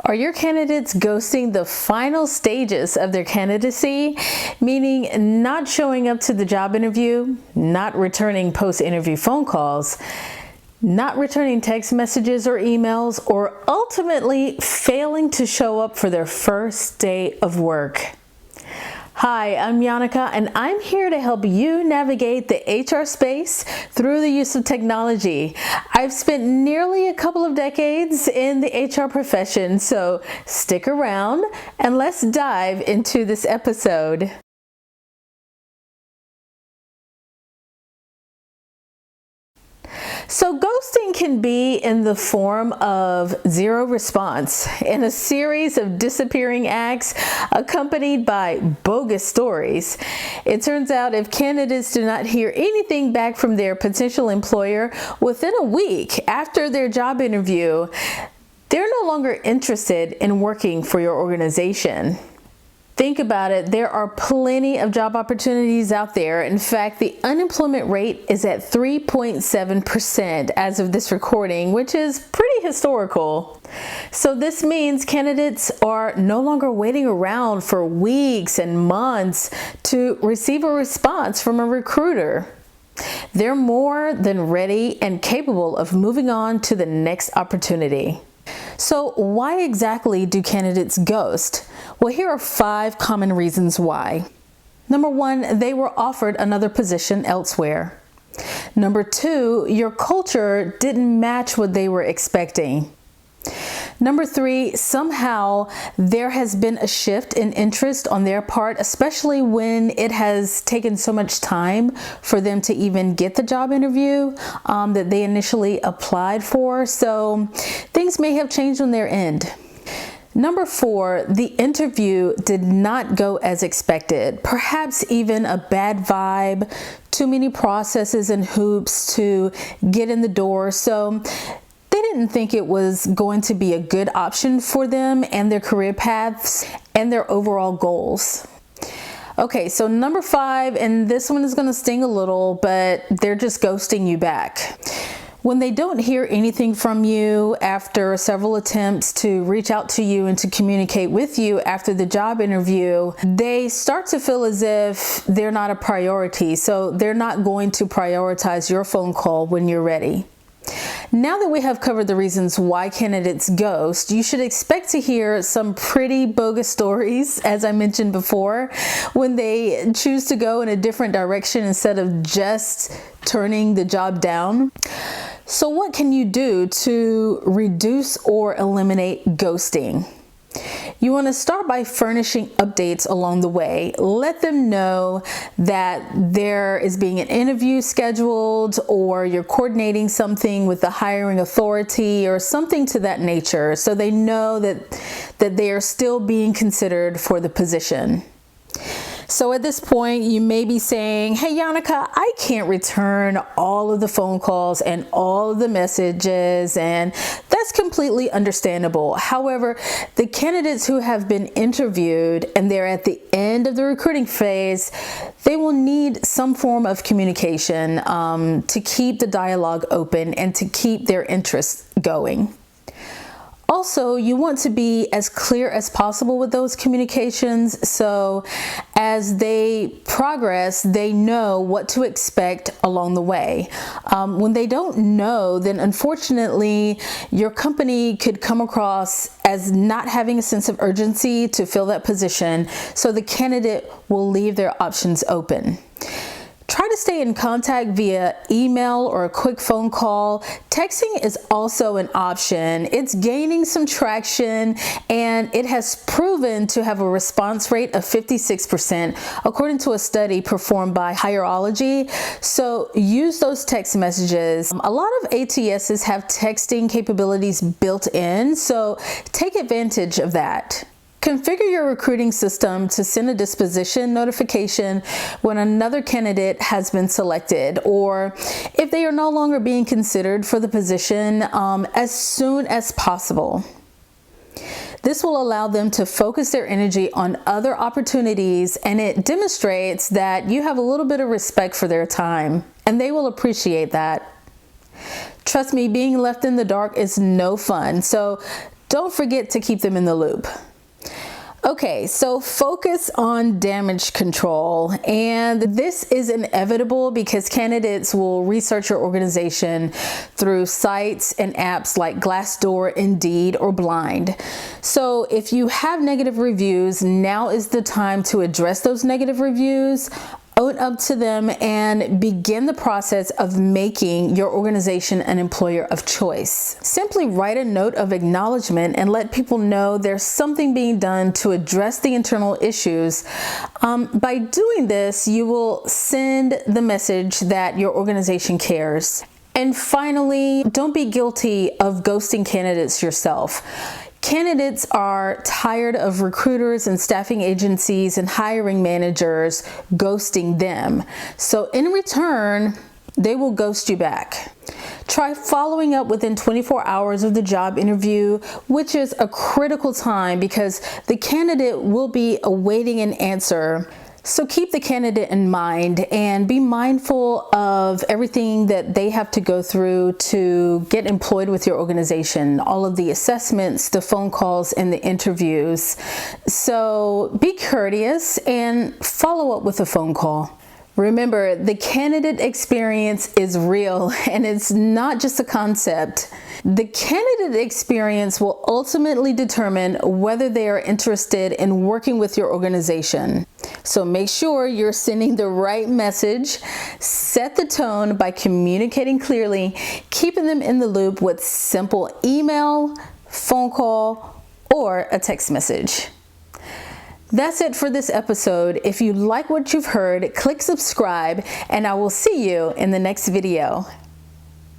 Are your candidates ghosting the final stages of their candidacy, meaning not showing up to the job interview, not returning post-interview phone calls, not returning text messages or emails, or ultimately failing to show up for their first day of work? Hi, I'm Yannicka, and I'm here to help you navigate the HR space through the use of technology. I've spent nearly a couple of decades in the HR profession, so stick around and let's dive into this episode. So ghosting can be in the form of zero response in a series of disappearing acts accompanied by bogus stories. It turns out if candidates do not hear anything back from their potential employer within a week after their job interview, they're no longer interested in working for your organization. Think about it, there are plenty of job opportunities out there. In fact, the unemployment rate is at 3.7% as of this recording, which is pretty historical. So this means candidates are no longer waiting around for weeks and months to receive a response from a recruiter. They're more than ready and capable of moving on to the next opportunity. So why exactly do candidates ghost? Well, here are 5 common reasons why. Number 1, they were offered another position elsewhere. Number 2, your culture didn't match what they were expecting. Number 3, somehow there has been a shift in interest on their part, especially when it has taken so much time for them to even get the job interview that they initially applied for. So things may have changed on their end. Number 4, the interview did not go as expected. Perhaps even a bad vibe, too many processes and hoops to get in the door. So they didn't think it was going to be a good option for them and their career paths and their overall goals. Okay, so number 5, and this one is going to sting a little, but they're just ghosting you back. When they don't hear anything from you after several attempts to reach out to you and to communicate with you after the job interview, they start to feel as if they're not a priority. So they're not going to prioritize your phone call when you're ready. Now that we have covered the reasons why candidates ghost, you should expect to hear some pretty bogus stories, as I mentioned before, when they choose to go in a different direction instead of just turning the job down. So what can you do to reduce or eliminate ghosting? You want to start by furnishing updates along the way. Let them know that there is being an interview scheduled, or you're coordinating something with the hiring authority or something to that nature, so they know that they are still being considered for the position. So at this point, you may be saying, hey, Yannicka, I can't return all of the phone calls and all of the messages, and that's completely understandable. However, the candidates who have been interviewed and they're at the end of the recruiting phase, they will need some form of communication to keep the dialogue open and to keep their interest going. Also, you want to be as clear as possible with those communications, so as they progress, they know what to expect along the way. When they don't know, then unfortunately, your company could come across as not having a sense of urgency to fill that position, so the candidate will leave their options open. Try to stay in contact via email or a quick phone call. Texting is also an option. It's gaining some traction, and it has proven to have a response rate of 56%, according to a study performed by Hireology. So use those text messages. A lot of ATSs have texting capabilities built in, so take advantage of that. Configure your recruiting system to send a disposition notification when another candidate has been selected, or if they are no longer being considered for the position, as soon as possible. This will allow them to focus their energy on other opportunities, and it demonstrates that you have a little bit of respect for their time, and they will appreciate that. Trust me, being left in the dark is no fun. So Don't forget to keep them in the loop. Okay, so focus on damage control, and this is inevitable because candidates will research your organization through sites and apps like Glassdoor, Indeed, or Blind. So if you have negative reviews, now is the time to address those negative reviews, own up to them, and begin the process of making your organization an employer of choice. Simply write a note of acknowledgement and let people know there's something being done to address the internal issues. By doing this, you will send the message that your organization cares. And finally, don't be guilty of ghosting candidates yourself. Candidates are tired of recruiters and staffing agencies and hiring managers ghosting them. So in return, they will ghost you back. Try following up within 24 hours of the job interview, which is a critical time because the candidate will be awaiting an answer. So keep the candidate in mind and be mindful of everything that they have to go through to get employed with your organization, all of the assessments, the phone calls, and the interviews. So be courteous and follow up with a phone call. Remember, the candidate experience is real and it's not just a concept. The candidate experience will ultimately determine whether they are interested in working with your organization. So make sure you're sending the right message, set the tone by communicating clearly, keeping them in the loop with simple email, phone call, or a text message. That's it for this episode. If you like what you've heard, click subscribe, and I will see you in the next video.